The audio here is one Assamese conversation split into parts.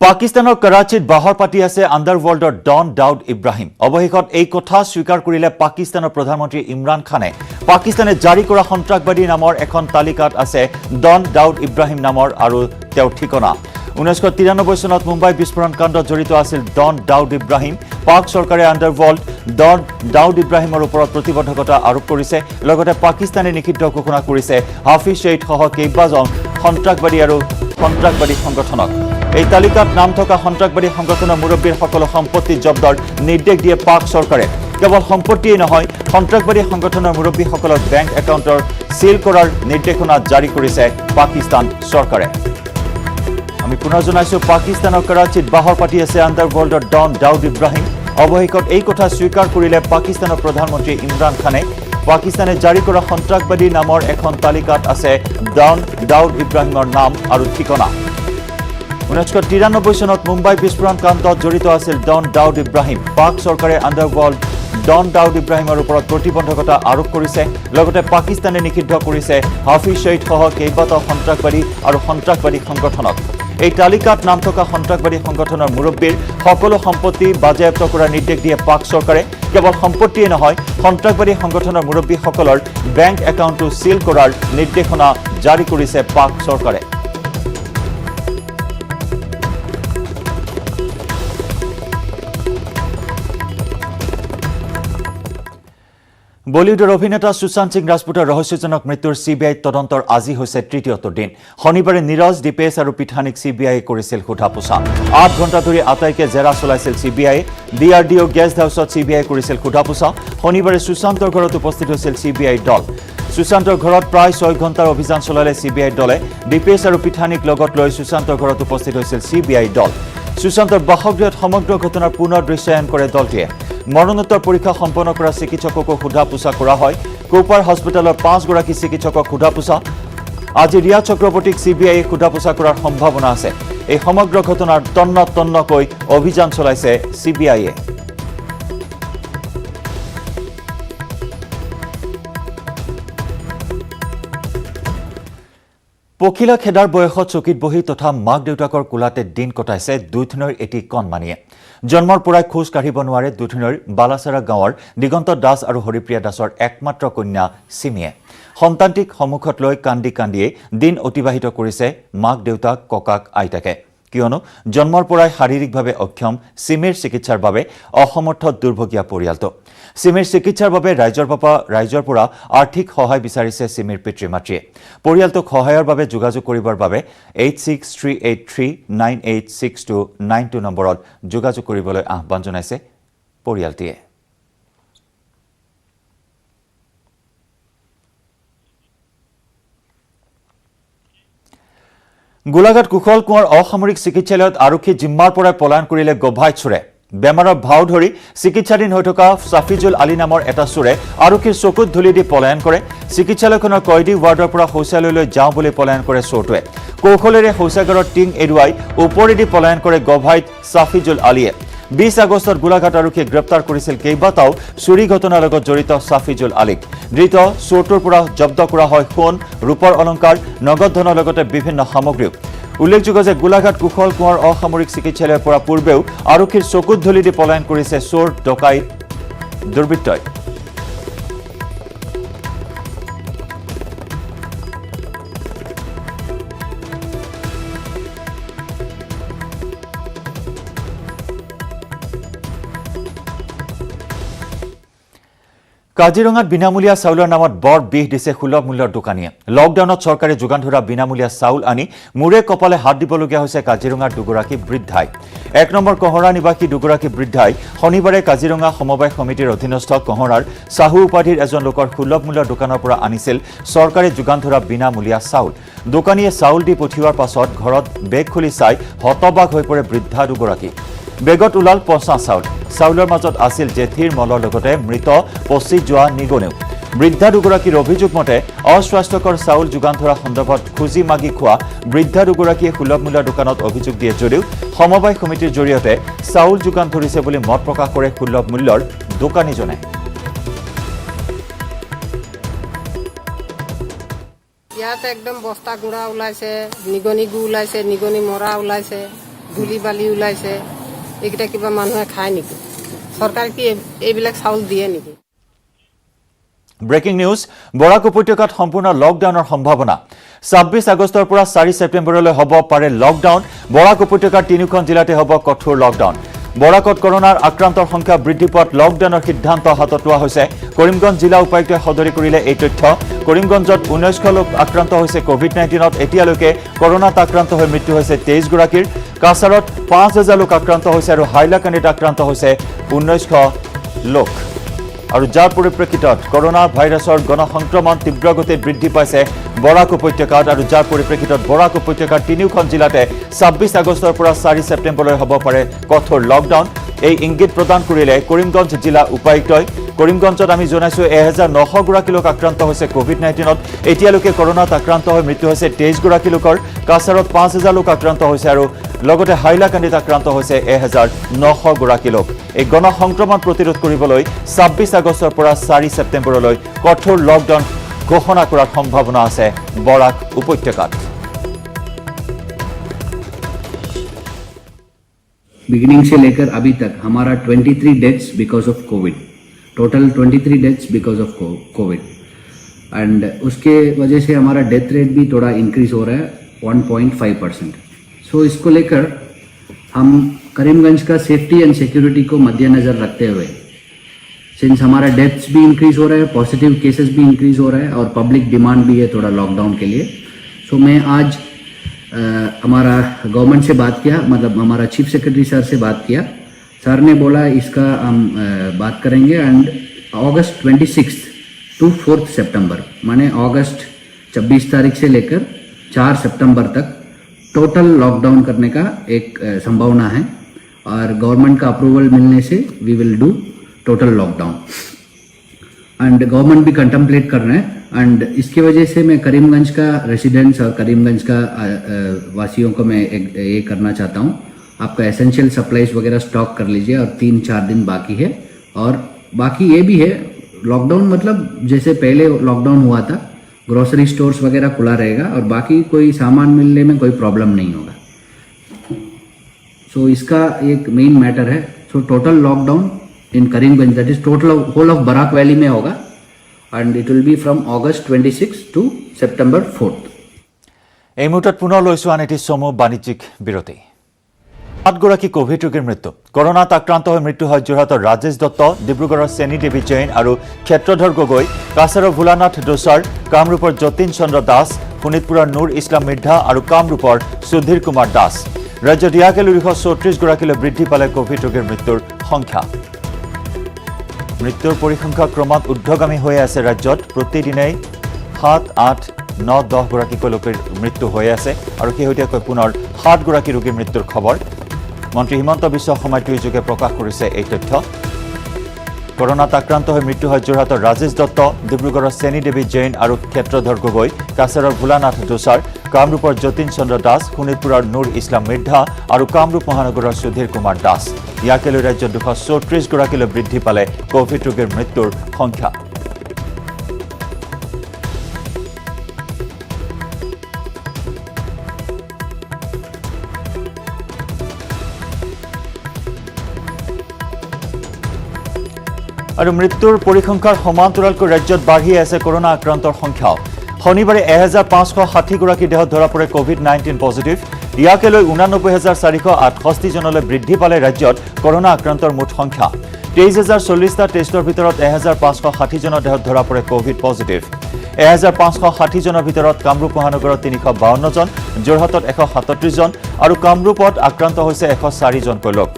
পাকিস্তানৰ কৰাচীত বাহৰ পাতি আছে আণ্ডাৰৱৰ্ল্ডৰ ডন দাউদ ইব্ৰাহিম অৱশেষত এই কথা স্বীকাৰ কৰিলে পাকিস্তানৰ প্ৰধানমন্ত্ৰী ইমৰান খানে পাকিস্তানে জাৰি কৰা সন্ত্ৰাসবাদী নামৰ এখন তালিকাত আছে ডন দাউদ ইব্ৰাহিম নামৰ আৰু তেওঁৰ ঠিকনা 1993 চনত মুম্বাই বিস্ফোৰণ কাণ্ডত জড়িত আছিল ডন দাউদ ইব্ৰাহিম পাক চৰকাৰে আণ্ডাৰৱৰ্ল্ড ডন দাউদ ইব্ৰাহিমৰ ওপৰত প্ৰতিবদ্ধকতা আৰোপ কৰিছে লগতে পাকিস্তানে নিষিদ্ধ ঘোষণা কৰিছে হাফিজ সৈয়দ সহ কেইবাজন সন্ত্ৰাসবাদী সংগঠনক এই তালিকাত নাম থকা সন্ত্ৰাসবাদী সংগঠনৰ মুৰব্বীৰ সকলো সম্পত্তি জব্দৰ নিৰ্দেশ দিয়ে পাক চৰকাৰে কেৱল সম্পত্তিয়ে নহয় সন্ত্ৰাসবাদী সংগঠনৰ মুৰব্বীসকলক বেংক একাউণ্টৰ সিল কৰাৰ নিৰ্দেশনা জাৰি কৰিছে পাকিস্তান চৰকাৰে আমি পুনৰ জনাইছো পাকিস্তানৰ কৰাচীত বাহৰ পাতি আছে আণ্ডাৰৱৰ্ল্ডৰ ডন দাউদ ইব্ৰাহিম অৱশেষত এই কথা স্বীকাৰ কৰিলে পাকিস্তানৰ প্ৰধানমন্ত্ৰী ইমৰান খানে পাকিস্তানে জাৰি কৰা সন্ত্ৰাসবাদী নামৰ এখন তালিকাত আছে ডন দাউদ ইব্ৰাহিমৰ নাম আৰু ঠিকনা 1993 চনত মুম্বাই বিস্ফোৰণ কাণ্ডত জড়িত আছিল ডন দাউদ ইব্ৰাহিম পাক চৰকাৰে আণ্ডাৰৱৰ্ল্ড ডন দাউদ ইব্ৰাহিমৰ ওপৰত প্ৰতিবন্ধকতা আৰোপ কৰিছে লগতে পাকিস্তানে নিষিদ্ধ কৰিছে হাফিজ সৈয়দ সহ কেইবাটাও সন্ত্ৰাসবাদী সংগঠনক এই তালিকাত নাম থকা সন্ত্ৰাসবাদী সংগঠনৰ মুৰব্বীৰ সকলো সম্পত্তি বাজেয়াপ্ত কৰাৰ নিৰ্দেশ দিয়ে পাক চৰকাৰে কেৱল সম্পত্তিয়ে নহয় সন্ত্ৰাসবাদী সংগঠনৰ মুৰব্বীসকলৰ বেংক একাউণ্টটো সিল কৰাৰ নিৰ্দেশনা জাৰি কৰিছে পাক চৰকাৰে বলিউডৰ অভিনেতা সুশান্ত সিং ৰাজপুতৰ ৰহস্যজনক মৃত্যুৰ সিবিআই তদন্তৰ আজি হৈছে তৃতীয়টো দিন শনিবাৰে নীৰজ দীপেশ আৰু পিঠানিক সিবিআই কৰিছিল সোধা-পোছা 8 ঘণ্টা ধৰি আটাইকে জেৰা চলাইছিল সিবিআই ডিআৰডিও গেষ্ট হাউচত সিবিআই কৰিছিল সোধা-পোছা শনিবাৰে সুশান্তৰ ঘৰত উপস্থিত হৈছিল সিবিআই দল সুশান্তৰ ঘৰত প্ৰায় 6 ঘণ্টাৰ অভিযান চলালে সিবিআই দলে দীপেশ আৰু পিঠানিক লগত লৈ সুশান্তৰ ঘৰত উপস্থিত হৈছিল সিবিআই দল সুশান্তৰ বাসগৃহত সমগ্ৰ ঘটনাৰ পুনৰ দৃশ্যায়ন কৰে দলটিয়ে মৰণোত্তৰ পৰীক্ষা সম্পন্ন কৰা চিকিৎসককো সোধা-পোছা কৰা হয় কোপাৰ হস্পিটেলৰ 5 গৰাকী চিকিৎসকক সোধা-পোছা আজি ৰিয়া চক্ৰৱৰ্তীক সিবিআই সোধা-পোছা কৰাৰ সম্ভাৱনা আছে এই সমগ্ৰ ঘটনাৰ তন্নকৈ অভিযান চলাইছে সিবিআইয়ে পখিলা খেদাৰ বয়সত চকীত বহি তথা মাক দেউতাকৰ কোলাতে দিন কটাইছে দুধনৈৰ এটি কণমানিয়ে জন্মৰ পৰাই খোজ কাঢ়িব নোৱাৰে দুধনৈৰ বালাচাৰা গাঁৱৰ দিগন্ত দাস আৰু হৰিপ্ৰিয়া দাসৰ একমাত্ৰ কন্যা সিমিয়ে সন্তানটিক সন্মুখত লৈ কান্দিয়ে দিন অতিবাহিত কৰিছে মাক দেউতাক ককাক আইতাকে কিয়নো জন্মৰ পৰাই শাৰীৰিকভাৱে অক্ষম সিমিৰ চিকিৎসাৰ বাবে অসমৰ্থ দুৰ্ভগীয়া পৰিয়ালটো সিমিৰ চিকিৎসাৰ বাবে ৰাইজৰ পৰা আৰ্থিক সহায় বিচাৰিছে সিমিৰ পিতৃ-মাতৃয়ে পৰিয়ালটোক সহায়ৰ বাবে যোগাযোগ কৰিবৰ বাবে 8638398692 নম্বৰত যোগাযোগ কৰিবলৈ আহ্বান জনাইছে পৰিয়ালটিয়ে গোলাঘাট কুশল কোঁৱৰ অসামৰিক চিকিৎসালয়ত আৰক্ষী জিম্মাৰ পৰা পলায়ন কৰিলে গভাই চোৰে বেমাৰৰ ভাও ধৰি চিকিৎসাধীন হৈ থকা সাফিজুল আলী নামৰ এটা চোৰে আৰক্ষীৰ চকুত ধুলি দি পলায়ন কৰে চিকিৎসালয়খনৰ কয়দী ৱাৰ্ডৰ পৰা শৌচালয়লৈ যাওঁ বুলি পলায়ন কৰে চোৰটোৱে কৌশলেৰে শৌচাগাৰৰ টিং এৰুৱাই ওপৰেদি পলায়ন কৰে গভাইত সাফিজুল আলীয়ে 20 আগষ্টত গোলাঘাট আৰক্ষীয়ে গ্ৰেপ্তাৰ কৰিছিল কেইবাটাও চুৰি ঘটনাৰ লগত জড়িত সাফিজুল আলীক ধৃত চোৰটোৰ পৰা জব্দ কৰা হয় সোণ ৰূপৰ অলংকাৰ নগদ ধনৰ লগতে বিভিন্ন সামগ্ৰী উল্লেখযোগ্য যে গোলাঘাট কুশল কোঁৱৰ অসামৰিক চিকিৎসালয়ৰ পৰা পূৰ্বেও আৰক্ষীৰ চকুত ধুলি দি পলায়ন কৰিছে চোৰ ডকাইত দুৰ্বৃত্তই কাজিৰঙাত বিনামূলীয়া চাউলৰ নামত বৰ বিষ দিছে সুলভ মূল্যৰ দোকানীয়ে লকডাউনত চৰকাৰে যোগান ধৰা বিনামূলীয়া চাউল আনি মূৰে কপালে হাত দিবলগীয়া হৈছে কাজিৰঙাৰ দুগৰাকী বৃদ্ধাই 1 নম্বৰ কহৰা নিবাসী দুগৰাকী বৃদ্ধাই শনিবাৰে কাজিৰঙা সমবায় সমিতিৰ অধীনস্থ কহৰাৰ সাহু উপাধিৰ এজন লোকৰ সুলভ মূল্যৰ দোকানৰ পৰা আনিছিল চৰকাৰে যোগান ধৰা বিনামূলীয়া চাউল দোকানীয়ে চাউল দি পঠিওৱাৰ পাছত ঘৰত বেগ খুলি চাই হতবাক হৈ পৰে বৃদ্ধা দুগৰাকী বেগত ওলাল পচা চাউলৰ মাজত আছিল জেঠীৰ মলৰ লগতে মৃত পচি যোৱা নিগনিও বৃদ্ধা দুগৰাকীৰ অভিযোগ মতে অস্বাস্থ্যকৰ চাউল যোগান ধৰা সন্দৰ্ভত খুজি মাগি খোৱা বৃদ্ধা দুগৰাকীয়ে সুলভ মূল্যৰ দোকানত অভিযোগ দিয়ে যদিও সমবায় সমিতিৰ জৰিয়তে চাউল যোগান ধৰিছে বুলি মত প্ৰকাশ কৰে সুলভ মূল্যৰ দোকানীজনে ইয়াত একদম বস্তা গুড়া ওলাইছে নিগনি গু ওলাইছে নিগনি মৰা ওলাইছে ধূলি বালি ওলাইছে এইকেইটা কিবা মানুহে খায় নেকি চৰকাৰে কি এইবিলাক চাউল দিয়ে নেকি ব্ৰেকিং নিউজ বৰাক উপত্যকাত সম্পূৰ্ণ লকডাউনৰ সম্ভাৱনা 26 আগষ্টৰ পৰা 4 ছেপ্টেম্বৰলৈ হ'ব পাৰে লকডাউন বৰাক উপত্যকাৰ তিনিখন জিলাতে হ'ব কঠোৰ লকডাউন বৰাকত কৰোনাৰ আক্ৰান্তৰ সংখ্যা বৃদ্ধি পোৱাত লকডাউনৰ সিদ্ধান্ত হাতত লোৱা হৈছে কৰিমগঞ্জ জিলা উপায়ুক্তই সদৰি কৰিলে এই তথ্য কৰিমগঞ্জত 1900 লোক আক্ৰান্ত হৈছে কোভিড-19ত এতিয়ালৈকে কৰোনাত আক্ৰান্ত হৈ মৃত্যু হৈছে 23 গৰাকীৰ কাছাৰত 5000 লোক আক্ৰান্ত হৈছে আৰু হাইলাকান্দিত আক্ৰান্ত হৈছে 1900 লোক আৰু যাৰ পৰিপ্ৰেক্ষিতত কৰোনা ভাইৰাছৰ গণসংক্ৰমণ তীব্ৰগতিত বৃদ্ধি পাইছে বৰাক উপত্যকাত আৰু যাৰ পৰিপ্ৰেক্ষিতত বৰাক উপত্যকাৰ তিনিখন জিলাতে 26 আগষ্টৰ পৰা 4 ছেপ্টেম্বৰলৈ হ'ব পাৰে কঠোৰ লকডাউন এই ইংগিত প্ৰদান কৰিলে কৰিমগঞ্জ জিলা উপায়ুক্তই কৰিমগঞ্জত আমি জনাইছো 1900 গৰাকী লোক আক্ৰান্ত হৈছে কোভিড-19ত এতিয়ালৈকে কৰোনাত আক্ৰান্ত হৈ মৃত্যু হৈছে 23 গৰাকী লোকৰ কাছাৰত 5000 লোক আক্ৰান্ত হৈছে আৰু লগতে হাইলাকান্দিত আক্ৰান্ত হৈছে 1900 গৰাকী লোক এই গণসংক্ৰমণ প্ৰতিৰোধ কৰিবলৈ 26 আগষ্টৰ পৰা 4 ছেপ্টেম্বৰলৈ কঠোৰ লকডাউন ঘোষণা কৰাৰ সম্ভাৱনা আছে বৰাক উপত্যকাত बिगिनिंग से लेकर अभी तक हमारा 23 deaths because of Covid total 23 deaths because of Covid and उसके वजह से हमारा डेथ रेट भी थोड़ा इंक्रीज हो रहा है 1.5%. सो इसको लेकर हम करीमगंज का सेफ्टी एंड सिक्योरिटी को मद्देनज़र रखते हुए सिंस हमारा डेथ्स भी इंक्रीज हो रहा है पॉजिटिव केसेस भी इंक्रीज हो रहा है और पब्लिक डिमांड भी है थोड़ा लॉकडाउन के लिए सो मैं आज हमारा गवर्नमेंट से बात किया मतलब हमारा चीफ सेक्रेटरी सर से बात किया सर ने बोला इसका हम बात करेंगे एंड अगस्त 26 टू 4 सितंबर माने अगस्त 26 तारीख से लेकर 4 सितंबर तक टोटल लॉकडाउन करने का एक संभावना है और गवर्नमेंट का अप्रूवल मिलने से we will do total lockdown and government भी कंtemplate कर रहे हैं एंड इसकी वजह से मैं करीमगंज का रेसिडेंट्स और करीमगंज का वासियों को मैं ये करना चाहता हूँ आपका एसेंशियल सप्लाईज वगैरह स्टॉक कर लीजिए और 3-4 दिन बाकी है और बाकी ये भी है लॉकडाउन मतलब जैसे पहले लॉकडाउन हुआ था ग्रोसरी स्टोर्स वगैरह खुला रहेगा और बाकी कोई सामान मिलने में कोई प्रॉब्लम नहीं होगा सो इसका एक मेन मैटर है so total lockdown in Karimganj that is total whole of Barak valley में होगा and it will be from August 26 to September 4th. এই মুহূৰ্তত পুনৰ লৈছো আন এটি চমু বাণিজ্যিক বিৰতি 7 গৰাকী কোভিড ৰোগীৰ মৃত্যু কৰোনাত আক্ৰান্ত হৈ মৃত্যু হয় যোৰহাটৰ ৰাজেশ দত্ত ডিব্ৰুগড়ৰ চেনী দেৱী জৈন আৰু ক্ষেত্ৰধৰ গগৈ কাছাৰৰ ভোলানাথ দোচাৰ কামৰূপৰ যতীন চন্দ্ৰ দাস শোণিতপুৰৰ নুৰ ইছলাম মিৰ্ধা আৰু কামৰূপৰ সুধীৰ কুমাৰ দাস ৰাজ্যত ইয়াকে লৈ 234 গৰাকীলৈ বৃদ্ধি পালে কোভিড ৰোগীৰ মৃত্যুৰ সংখ্যা মৃত্যুৰ পৰিসংখ্যা ক্ৰমাৎ ঊৰ্ধ্বগামী হৈ আছে ৰাজ্যত প্ৰতিদিনেই 7, 8, 9, 10 গৰাকীকৈ লোকৰ মৃত্যু হৈ আছে আৰু শেহতীয়াকৈ পুনৰ 7 গৰাকী ৰোগীৰ মৃত্যুৰ খবৰ মন্ত্ৰী হিমন্ত বিশ্ব শৰ্মাই টুইটযোগে প্ৰকাশ কৰিছে এই তথ্য কৰোনাত আক্ৰান্ত হৈ মৃত্যু হয় যোৰহাটৰ ৰাজেশ দত্ত ডিব্ৰুগড়ৰ চেনী দেৱী জৈন আৰু ক্ষেত্ৰধৰ গগৈ কাছাৰৰ ভোলানাথ দোচাৰ কামৰূপৰ যতীন চন্দ্ৰ দাস শোণিতপুৰৰ নুৰ ইছলাম মিৰ্ধা আৰু কামৰূপ মহানগৰৰ সুধীৰ কুমাৰ দাস ইয়াকে লৈ ৰাজ্যত 234 গৰাকীলৈ বৃদ্ধি পালে কোভিড ৰোগীৰ মৃত্যুৰ সংখ্যা আৰু মৃত্যুৰ পৰিসংখ্যাৰ সমান্তৰালকৈ ৰাজ্যত বাঢ়ি আছে কৰোনা আক্ৰান্তৰ সংখ্যাও শনিবাৰে 1560 গৰাকী দেহত ধৰা পৰে কোভিড-19 পজিটিভ ইয়াকে লৈ 89468 জনলৈ বৃদ্ধি পালে ৰাজ্যত কৰোনা আক্ৰান্তৰ মুঠ সংখ্যা 23040টা টেষ্টৰ ভিতৰত 1560 জনৰ দেহত ধৰা পৰে কোভিড পজিটিভ 1560 জনৰ ভিতৰত কামৰূপ মহানগৰত 352 জন যোৰহাটত 137 জন আৰু কামৰূপত আক্ৰান্ত হৈছে 104 জনকৈ লোক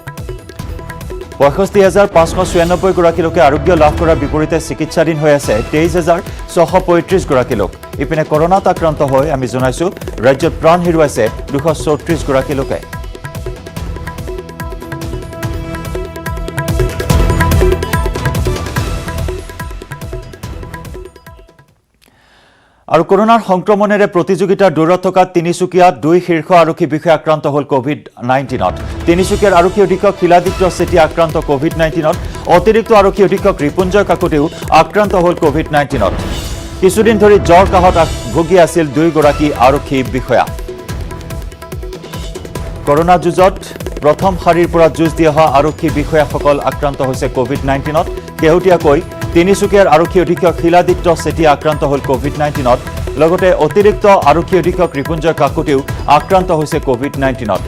65596 গৰাকী লোকে আৰোগ্য লাভ কৰাৰ বিপৰীতে চিকিৎসাধীন হৈ আছে 23635 গৰাকী লোক ইপিনে কৰোনাত আক্ৰান্ত হৈ আমি জনাইছো ৰাজ্যত প্ৰাণ হেৰুৱাইছে 234 গৰাকী লোকে আৰু কৰোনাৰ সংক্ৰমণেৰে প্ৰতিযোগিতাৰ দৌৰত থকা তিনিচুকীয়াত 2 শীৰ্ষ আৰক্ষী বিষয়া আক্ৰান্ত হ'ল কোভিড-19ত তিনিচুকীয়াৰ আৰক্ষী অধীক্ষক শিলাদিত্য চেতিয়া আক্ৰান্ত কোভিড-19ত অতিৰিক্ত আৰক্ষী অধীক্ষক ৰিপুঞ্জয় কাকতিও আক্ৰান্ত হ'ল কোভিড-19ত কিছুদিন ধৰি জ্বৰ কাহত ভুগি আছিল 2 গৰাকী আৰক্ষী বিষয়া কৰোনা যুঁজত প্ৰথম শাৰীৰ পৰা যুঁজ দি অহা আৰক্ষী বিষয়াসকল আক্ৰান্ত হৈছে কোভিড-19ত শেহতীয়াকৈ তিনিচুকীয়াৰ আৰক্ষী অধীক্ষক শিলাদিত্য চেতিয়া আক্ৰান্ত হ'ল কোভিড-19ত লগতে অতিৰিক্ত আৰক্ষী অধীক্ষক ৰিপুঞ্জয় কাকতিও আক্ৰান্ত হৈছে কোভিড-19ত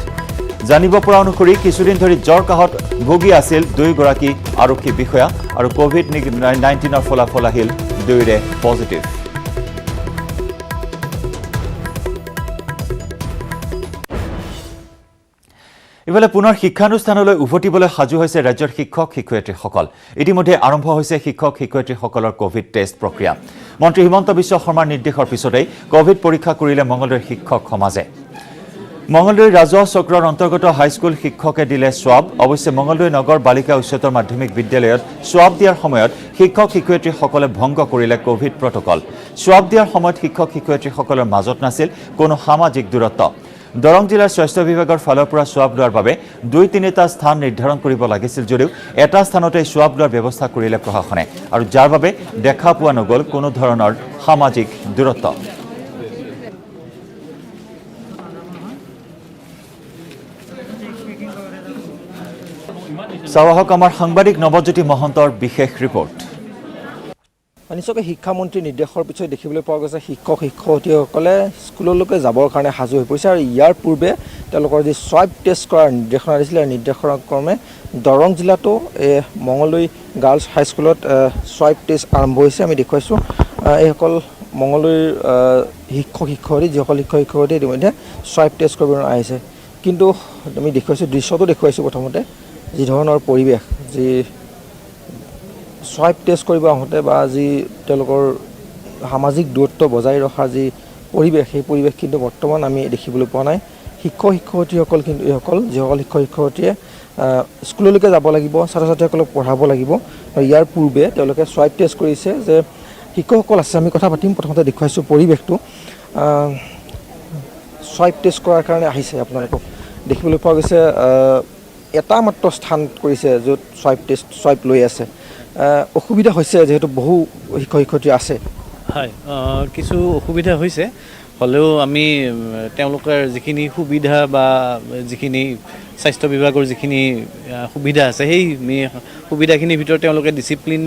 জানিব পৰা অনুসৰি কিছুদিন ধৰি জ্বৰ কাহত ভুগি আছিল দুয়োগৰাকী আৰক্ষী বিষয়া আৰু কোভিড-19ৰ ফলাফল আহিল দুয়োৰে পজিটিভ ইফালে পুনৰ শিক্ষানুষ্ঠানলৈ উভতিবলৈ সাজু হৈছে ৰাজ্যৰ শিক্ষক শিক্ষয়িত্ৰীসকল ইতিমধ্যে আৰম্ভ হৈছে শিক্ষক শিক্ষয়িত্ৰীসকলৰ কোভিড টেষ্ট প্ৰক্ৰিয়া মন্ত্ৰী হিমন্ত বিশ্ব শৰ্মাৰ নিৰ্দেশৰ পিছতেই কোভিড পৰীক্ষা কৰিলে মঙলদৈৰ শিক্ষক সমাজে মঙলদৈ ৰাজহ চক্ৰৰ অন্তৰ্গত হাইস্কুল শিক্ষকে দিলে সোৱাব অৱশ্যে মঙলদৈ নগৰ বালিকা উচ্চতৰ মাধ্যমিক বিদ্যালয়ত সোৱাব দিয়াৰ সময়ত শিক্ষক শিক্ষয়িত্ৰীসকলে ভংগ কৰিলে কোভিড প্ৰটকল সোৱাব দিয়াৰ সময়ত শিক্ষক শিক্ষয়িত্ৰীসকলৰ মাজত নাছিল কোনো সামাজিক দূৰত্ব দৰং জিলাৰ স্বাস্থ্য বিভাগৰ ফালৰ পৰা সোৱাব লোৱাৰ বাবে 2-3টা স্থান নিৰ্ধাৰণ কৰিব লাগিছিল যদিও এটা স্থানতে সোৱাব লোৱাৰ ব্যৱস্থা কৰিলে প্ৰশাসনে আৰু যাৰ বাবে দেখা পোৱা নগ'ল কোনো ধৰণৰ সামাজিক দূৰত্ব চাৱাহক আমাৰ সাংবাদিক নৱজ্যোতি মহন্তৰ বিশেষ ৰিপৰ্ট নিশ্চয়কৈ শিক্ষামন্ত্ৰীৰ নিৰ্দেশৰ পিছত দেখিবলৈ পোৱা গৈছে শিক্ষক শিক্ষয়িত্ৰীসকলে স্কুললৈকে যাবৰ কাৰণে সাজু হৈ পৰিছে আৰু ইয়াৰ পূৰ্বে তেওঁলোকৰ যি সোৱাব টেষ্ট কৰাৰ নিৰ্দেশনা দিছিলে নিৰ্দেশনা ক্ৰমে দৰং জিলাতো মঙলদৈ গাৰ্লছ হাইস্কুলত সোৱাব টেষ্ট আৰম্ভ হৈছে আমি দেখুৱাইছোঁ এইসকল মঙলদৈৰ শিক্ষক শিক্ষয়িত্ৰী যিসকল শিক্ষক শিক্ষয়িত্ৰী ইতিমধ্যে সোৱাব টেষ্ট কৰিবলৈ আহিছে কিন্তু আমি দেখুৱাইছোঁ দৃশ্যটো দেখুৱাইছোঁ প্ৰথমতে যি ধৰণৰ পৰিৱেশ যি সোৱাব টেষ্ট কৰিব আহোঁতে বা যি তেওঁলোকৰ সামাজিক দূৰত্ব বজাই ৰখাৰ যি পৰিৱেশ সেই পৰিৱেশ কিন্তু বৰ্তমান আমি দেখিবলৈ পোৱা নাই শিক্ষক শিক্ষয়িত্ৰীসকল কিন্তু এইসকল যিসকল শিক্ষক শিক্ষয়িত্ৰীয়ে স্কুললৈকে যাব লাগিব ছাত্ৰ ছাত্ৰীসকলক পঢ়াব লাগিব আৰু ইয়াৰ পূৰ্বে তেওঁলোকে সোৱাব টেষ্ট কৰিছে যে শিক্ষকসকল আছে আমি কথা পাতিম প্ৰথমতে দেখুৱাইছোঁ পৰিৱেশটো সোৱাব টেষ্ট কৰাৰ কাৰণে আহিছে আপোনালোকক দেখিবলৈ পোৱা গৈছে এটা মাত্ৰ স্থান কৰিছে য'ত সোৱাব লৈ আছে অসুবিধা হৈছে যেহেতু বহু শিক্ষক শিক্ষয়িত্ৰী আছে হয় কিছু অসুবিধা হৈছে হ'লেও আমি তেওঁলোকৰ যিখিনি সুবিধা বা যিখিনি স্বাস্থ্য বিভাগৰ যিখিনি সুবিধা আছে সেই সুবিধাখিনিৰ ভিতৰত তেওঁলোকে ডিচিপ্লিন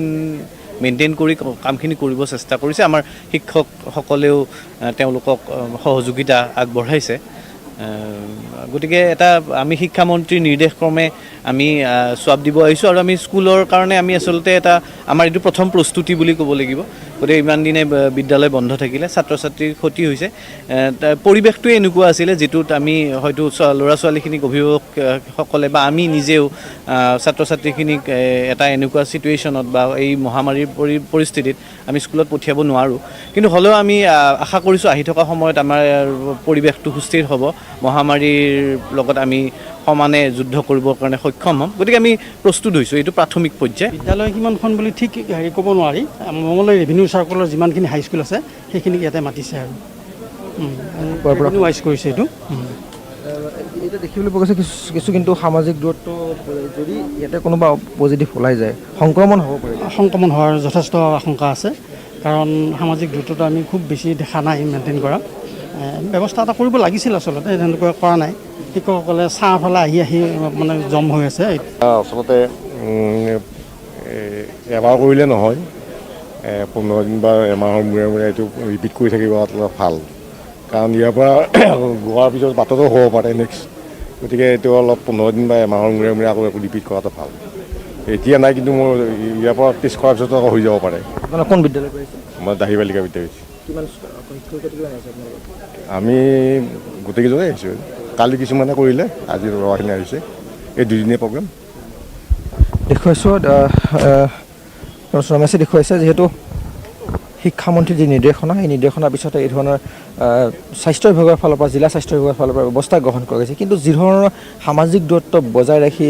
মেইনটেইন কৰি কামখিনি কৰিব চেষ্টা কৰিছে আমাৰ শিক্ষকসকলেও তেওঁলোকক সহযোগিতা আগবঢ়াইছে গতিকে এটা আমি শিক্ষামন্ত্ৰীৰ নিৰ্দেশক্ৰমে আমি সোৱাব দিব আহিছোঁ আৰু আমি স্কুলৰ কাৰণে আমি আচলতে এটা আমাৰ এইটো প্ৰথম প্ৰস্তুতি বুলি ক'ব লাগিব গতিকে ইমান দিনে বিদ্যালয় বন্ধ থাকিলে ছাত্ৰ ছাত্ৰীৰ ক্ষতি হৈছে পৰিৱেশটোৱে এনেকুৱা আছিলে যিটোত আমি হয়তো ল'ৰা ছোৱালীখিনিক অভিভাৱকসকলে বা আমি নিজেও ছাত্ৰ ছাত্ৰীখিনিক এটা এনেকুৱা ছিটুৱেশ্যনত বা এই মহামাৰীৰ পৰিস্থিতিত আমি স্কুলত পঠিয়াব নোৱাৰোঁ কিন্তু হ'লেও আমি আশা কৰিছোঁ আহি থকা সময়ত আমাৰ পৰিৱেশটো সুস্থিৰ হ'ব মহামাৰীৰ লগত আমি সমানে যুদ্ধ কৰিবৰ কাৰণে সক্ষম হ'ম গতিকে আমি প্ৰস্তুত হৈছোঁ এইটো প্ৰাথমিক পৰ্যায় বিদ্যালয় কিমানখন বুলি ঠিক ক'ব নোৱাৰি মঙলদৈ ৰেভিনিউ চাৰ্কলৰ যিমানখিনি হাইস্কুল আছে সেইখিনিক ইয়াতে মাতিছে আৰু ৰেভিনিউ ৱাইজ কৰিছে এইটো এতিয়া দেখিবলৈ পোৱা গৈছে কিছু কিন্তু সামাজিক দূৰত্ব যদি ইয়াতে কোনোবা পজিটিভ ওলাই যায় সংক্ৰমণ হ'ব পাৰে সংক্ৰমণ হোৱাৰ যথেষ্ট আশংকা আছে কাৰণ সামাজিক দূৰত্বটো আমি খুব বেছি দেখা নাই মেইনটেইন কৰা ব্যৱস্থা এটা কৰিব লাগিছিল আচলতে তেনেকুৱা কৰা নাই শিক্ষকসকলে চাহফালে আহি মানে জম হৈ আছে আচলতে এবাৰ কৰিলে নহয় 15 দিন বা এমাহৰ মূৰে মূৰে এইটো ৰিপিট কৰি থাকিব ভাল কাৰণ ইয়াৰ পৰা গোৱাৰ পিছত বাটতো হ'ব পাৰে নেক্সট গতিকে এইটো অলপ 15 দিন বা এমাহৰ মূৰে মূৰে আকৌ ৰিপিট কৰাটো ভাল এতিয়া নাই কিন্তু মোৰ ইয়াৰ পৰা টেষ্ট কৰাৰ পিছত আকৌ হৈ যাব পাৰে কোন বিদ্যালয় কৰিছে মই দাহি বালিকা বিদ্যালয় কিমান শিক্ষক আছে আমি গোটেইকেইজনে আহিছোঁ কালি কিছুমানে কৰিলে আজি ল'ৰাখিনি আহিছে এই দুদিনীয়া প্ৰগ্ৰেম দেখুৱাইছোঁ ৰমেশে দেখুৱাইছে যিহেতু শিক্ষামন্ত্ৰীৰ যি নিৰ্দেশনা এই নিৰ্দেশনাৰ পিছতে এই ধৰণৰ স্বাস্থ্য বিভাগৰ ফালৰ পৰা জিলা স্বাস্থ্য বিভাগৰ ফালৰ পৰা ব্যৱস্থা গ্ৰহণ কৰা গৈছে কিন্তু যি ধৰণৰ সামাজিক দূৰত্ব বজাই ৰাখি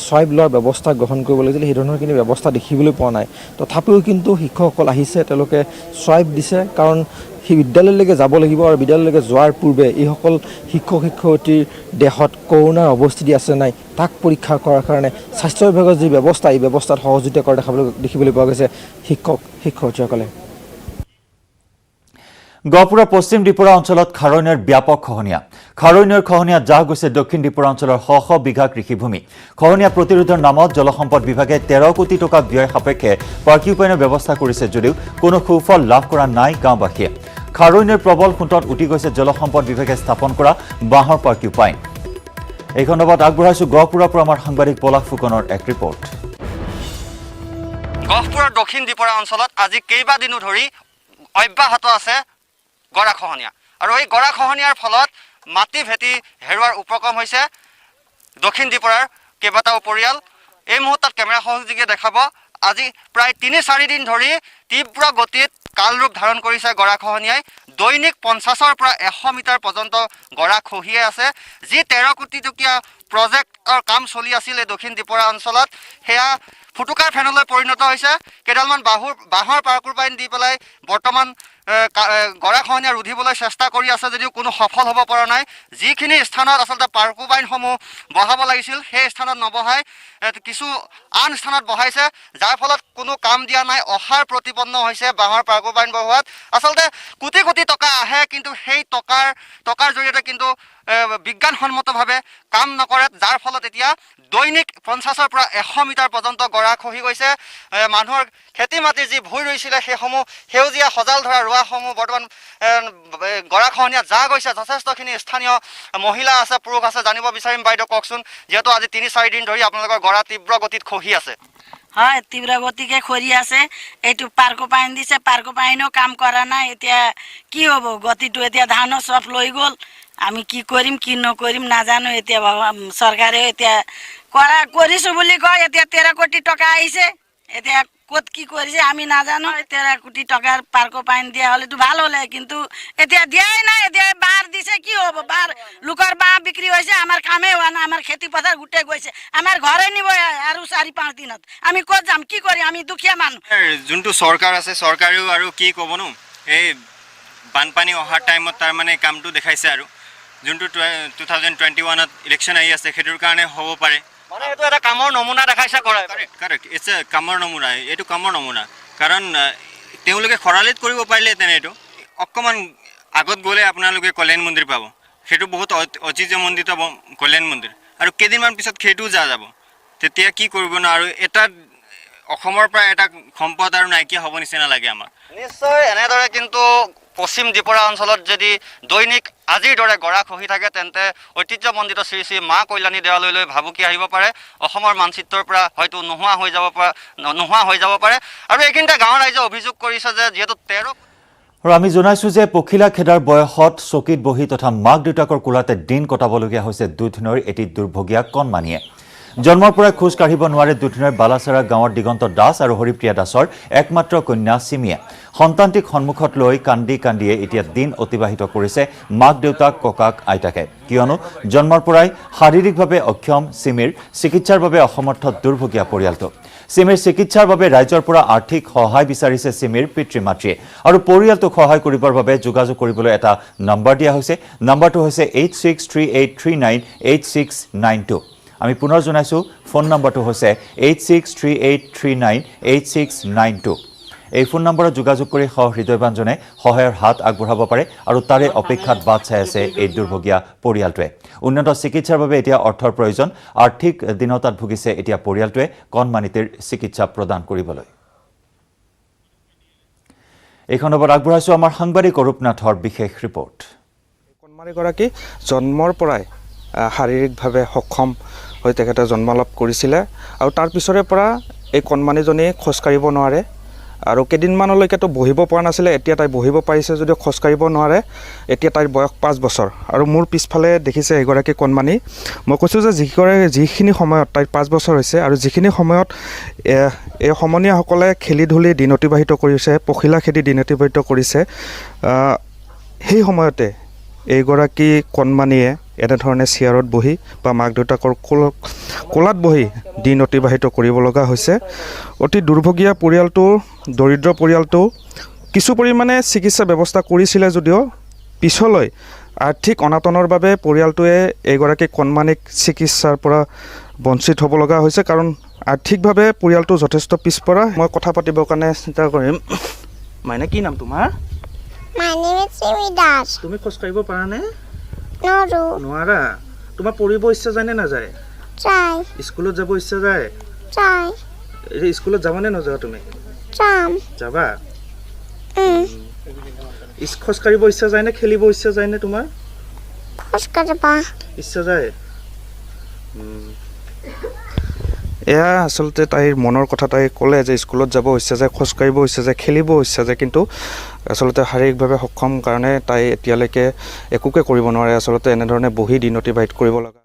সোৱাব লোৱাৰ ব্যৱস্থা গ্ৰহণ কৰিব লাগিছিল সেই ধৰণৰ কিন্তু ব্যৱস্থা দেখিবলৈ পোৱা নাই তথাপিও কিন্তু শিক্ষকসকল আহিছে তেওঁলোকে সোৱাব দিছে কাৰণ সেই বিদ্যালয়লৈকে যাব লাগিব আৰু বিদ্যালয়লৈকে যোৱাৰ পূৰ্বে এইসকল শিক্ষক শিক্ষয়িত্ৰীৰ দেহত কৰোণাৰ অৱস্থিতি আছে নাই তাক পৰীক্ষা কৰাৰ কাৰণে স্বাস্থ্য বিভাগৰ যি ব্যৱস্থা এই ব্যৱস্থাত সহযোগিতা কৰা দেখিবলৈ পোৱা গৈছে শিক্ষক শিক্ষয়িত্ৰীসকলে গহপুৰৰ পশ্চিম ত্ৰিপুৰা অঞ্চলত খাৰৈ নৈৰ ব্যাপক খহনীয়া। খাৰৈ নৈৰ খহনীয়াত জাহ গৈছে দক্ষিণ ত্ৰিপুৰা অঞ্চলৰ শ শ বিঘা কৃষিভূমি। খহনীয়া প্ৰতিৰোধৰ নামত জলসম্পদ বিভাগে 13 কোটি টকা ব্যয় সাপেক্ষে পাৰ্কিউপাইনৰ ব্যৱস্থা কৰিছে যদিও কোনো সুফল লাভ কৰা নাই গাঁওবাসীয়ে। খাৰৈ নৈৰ প্ৰবল সোঁতত উটি গৈছে জলসম্পদ বিভাগে স্থাপন কৰা বাঁহৰ পাৰ্কিউপাইন। এই খণ্ডত আগবঢ়াইছো গহপুৰৰ পৰা আমাৰ সাংবাদিক পলাশ ফুকনৰ এক ৰিপৰ্ট। গহপুৰৰ দক্ষিণ ত্ৰিপুৰা অঞ্চলত আজি কেইবাদিনো ধৰি অব্যাহত আছে গৰাখহনীয়া আৰু এই গৰাখহনীয়াৰ ফলত মাটি ভেটি হেৰুৱাৰ উপক্ৰম হৈছে দক্ষিণ ত্ৰিপুৰাৰ কেইবাটাও পৰিয়াল। এই মুহূৰ্তত কেমেৰা সহযোগীয়ে দেখাব আজি প্ৰায় ৩-৪ দিন ধৰি তীব্ৰ গতিত কালৰূপ ধাৰণ কৰিছে গৰাখহনীয়াই। দৈনিক 50ৰ পৰা 100 মিটাৰ পৰ্যন্ত গৰা খহিয়ে আছে। যি 13 কোটি টকীয়া প্ৰজেক্টৰ কাম চলি আছিল এই দক্ষিণ ত্ৰিপুৰা অঞ্চলত সেয়া ফুটুকাৰ ফেনলৈ পৰিণত হৈছে। কেইডালমান বাঁহৰ পাৰ্কিউপাইন দি পেলাই বৰ্তমান গৰাখহনীয়া ৰুধিবলৈ চেষ্টা কৰি আছে যদিও কোনো সফল হ'ব পৰা নাই। যিখিনি স্থানত আচলতে পাৰ্কিউপাইনসমূহ বহাব লাগিছিল সেই স্থানত নবহাই কিছু আন স্থানত বহাইছে, যাৰ ফলত কোনো কাম দিয়া নাই। অসাৰ প্ৰতিপন্ন হৈছে বাঁহৰ পাৰ্কিউপাইন বহোৱাত। আচলতে কোটি কোটি টকা আহে, কিন্তু সেই টকাৰ জৰিয়তে কিন্তু বিজ্ঞানসন্মতভাৱে কাম নকৰে, যাৰ ফলত এতিয়া দৈনিক 50ৰ পৰা 100 মিটাৰ পৰ্যন্ত গৰা খহি গৈছে। মানুহৰ খেতি মাটিৰ যি ভূঁই ৰুইছিলে সেইসমূহ সেউজীয়া সজাল ধৰা ৰোৱাসমূহ বৰ্তমান গৰাখহনীয়াত যা গৈছে। যথেষ্টখিনি স্থানীয় মহিলা আছে, পুৰুষ আছে। জানিব বিচাৰিম বাইদেউ, কওকচোন, যিহেতু আজি 3-4 দিন ধৰি আপোনালোকৰ গৰা তীব্ৰ গতিত খহি আছে। হয়, তীব্ৰ গতিকে খৰি আছে। এইটো পাৰ্কিউপাইন দিছে, পাৰ্কিউপাইনো কাম কৰা নাই। এতিয়া কি হ'ব গতিটো? এতিয়া ধানো চব লৈ গ'ল। আমি কি কৰিম কি নকৰিম নাজানো। এতিয়া চৰকাৰেও এতিয়া কৰিছোঁ বুলি কয়। এতিয়া 13 কোটি টকা আহিছে, এতিয়া ক'ত কি কৰিছে আমি নাজানো। 13 কোটি টকাৰ পাৰ্কিউপাইন দিয়া হ'লেতো ভাল হ'লে, কিন্তু এতিয়া দিয়াই নাই। এতিয়া বাঁহ দিছে, কি হ'ব? বাঁহ লোকৰ বাঁহ বিক্ৰী হৈছে, আমাৰ কামেই হোৱা নাই। আমাৰ খেতি পথাৰ গোটেই গৈছে, আমাৰ ঘৰে নিব আৰু 4-5 দিনত। আমি ক'ত যাম, কি কৰিম? আমি দুখীয়া মানুহ। যোনটো চৰকাৰ আছে, চৰকাৰেও আৰু কি ক'বনো, এই বানপানী অহাৰ টাইমত তাৰমানে কামটো দেখাইছে। আৰু যোনটো 2021ত ইলেকশ্যন আহি আছে সেইটোৰ কাৰণে হ'ব পাৰে। মানে এইটো এটা কামৰ নমুনা দেখাইছে। কাৰেক্ট, ইটছ এ কামৰ নমুনা। এইটো কামৰ নমুনা, কাৰণ তেওঁলোকে খৰালিত কৰিব পাৰিলেহেঁতেন। এইটো অকণমান আগত গ'লে আপোনালোকে কল্যাণ মন্দিৰ পাব। সেইটো বহুত ঐতিহ্যমণ্ডিত কল্যাণ মন্দিৰ, আৰু কেইদিনমান পিছত সেইটোও যাব। তেতিয়া কি কৰিব ন? আৰু এটা অসমৰ পৰা এটা সম্পদ আৰু নাইকিয়া হ'ব নিচিনা লাগে আমাৰ। নিশ্চয় এনেদৰে কিন্তু পশ্চিম ত্ৰিপুৰা অঞ্চলত যদি দৈনিক আজিৰ দৰে গৰা খহি থাকে, তেন্তে ঐতিহ্যমণ্ডিত শ্ৰী শ্ৰী মা কল্যাণী দেৱালয়লৈ ভাবুকি আহিব পাৰে। অসমৰ মানচিত্ৰৰ পৰা হয়তো নোহোৱা হৈ যাব পাৰে। আৰু এইখিনিতে গাঁৱৰ ৰাইজে অভিযোগ কৰিছে যে যিহেতু 13 আৰু আমি জনাইছো যে পখিলা খেদাৰ বয়সত চকীত বহি তথা মাক দেউতাকৰ কোলাতে দিন কটাবলগীয়া হৈছে দুধনৈৰ এটি দুৰ্ভগীয়া কণমানিয়ে। জন্মৰ পৰাই খোজ কাঢ়িব নোৱাৰে দুধনৈৰ বালাচাৰা গাঁৱৰ দিগন্ত দাস আৰু হৰিপ্ৰিয়া দাসৰ একমাত্ৰ কন্যা চিমিয়ে। সন্তানটিক সন্মুখত লৈ কান্দি কান্দিয়ে এতিয়া দিন অতিবাহিত কৰিছে মাক দেউতাক, ককাক, আইতাকে। কিয়নো জন্মৰ পৰাই শাৰীৰিকভাৱে অক্ষম চিমিৰ চিকিৎসাৰ বাবে অসমৰ্থ দুৰ্ভগীয়া পৰিয়ালটো। চিমিৰ চিকিৎসাৰ বাবে ৰাইজৰ পৰা আৰ্থিক সহায় বিচাৰিছে চিমিৰ পিতৃ মাতৃয়ে। আৰু পৰিয়ালটোক সহায় কৰিবৰ বাবে যোগাযোগ কৰিবলৈ এটা নম্বৰ দিয়া হৈছে। নম্বৰটো হৈছে 8638398692। আমি পুনৰ জনাইছো, ফোন নম্বৰটো হৈছে 8638398692। এই ফোন নম্বৰত যোগাযোগ কৰি সহৃদয়বানজনে সহায়ৰ হাত আগবঢ়াব পাৰে। আৰু তাৰে অপেক্ষাত বাট চাই আছে এই দুৰ্ভগীয়া পৰিয়ালটোৱে। উন্নত চিকিৎসাৰ বাবে এতিয়া অৰ্থৰ প্ৰয়োজন। আৰ্থিক দীনতাত ভুগিছে এতিয়া পৰিয়ালটোৱে কণমানিটিৰ চিকিৎসা প্ৰদান কৰিবলৈ। এই খণ্ডত আগবঢ়াইছো আমাৰ সাংবাদিক অৰূপ নাথৰ বিশেষ ৰিপৰ্ট। কণমানিগৰাকী জন্মৰ পৰাই শাৰীৰিকভাৱে সক্ষম হৈ তেখেতে জন্ম লাভ কৰিছিলে, আৰু তাৰ পিছৰে পৰা এই কণমানিজনী খোজকাঢ়িব নোৱাৰে। আৰু কেইদিনমানলৈকেতো বহিব পৰা নাছিলে, এতিয়া তাই বহিব পাৰিছে যদিও খোজকাঢ়িব নোৱাৰে। এতিয়া তাইৰ বয়স 5 বছৰ। আৰু মোৰ পিছফালে দেখিছে এগৰাকী কণমানি। মই কৈছোঁ যে যিখিনি সময়ত তাইৰ 5 বছৰ হৈছে, আৰু যিখিনি সময়ত এই সমনীয়াসকলে খেলি ধূলি দিন অতিবাহিত কৰিছে, পখিলা খেদি দিন অতিবাহিত কৰিছে, সেই সময়তে এইগৰাকী কণমানিয়ে এনেধৰণে চেয়াৰত বহি বা মাক দেউতাকৰ কোলাত বহি দিন অতিবাহিত কৰিব লগা হৈছে। অতি দুৰ্ভগীয়া পৰিয়ালটো, দৰিদ্ৰ পৰিয়ালটো কিছু পৰিমাণে চিকিৎসা ব্যৱস্থা কৰিছিলে যদিও পিছলৈ আৰ্থিক অনাটনৰ বাবে পৰিয়ালটোৱে এইগৰাকী কণমানিক চিকিৎসাৰ পৰা বঞ্চিত হ'ব লগা হৈছে, কাৰণ আৰ্থিকভাৱে পৰিয়ালটো যথেষ্ট পিছপৰা। মই কথা পাতিবৰ কাৰণে চিন্তা কৰিম। মাইনা, কি নাম তোমাৰ? My name is Simi Das. তুমি খোজ কাঢ়িব পাৰা নে Noru. নোৱাৰা তোমাৰ পঢ়িব ইচ্ছা যায় নে নাযায় Try. স্কুলত যাব ইচ্ছা যায় Try. এই স্কুলত যাবানে নাযাবা তুমি Jump. যাবা খোজ কাঢ়িব ইচ্ছা যায় নে খেলিব ইচ্ছা যায় নে তোমাৰ Koskadaba. ইচ্ছা যায় এয়া আচলতে তাইৰ মনৰ কথা তাই ক'লে যে স্কুলত যাব ইচ্ছা যায় খোজ কাঢ়িব ইচ্ছা যায় খেলিব ইচ্ছা যায় কিন্তু আচলতে শাৰীৰিকভাৱে সক্ষম কাৰণে তাই এতিয়ালৈকে একোকে কৰিব নোৱাৰে আচলতে এনেধৰণে বহি দিন অতিবাহিত কৰিব লগা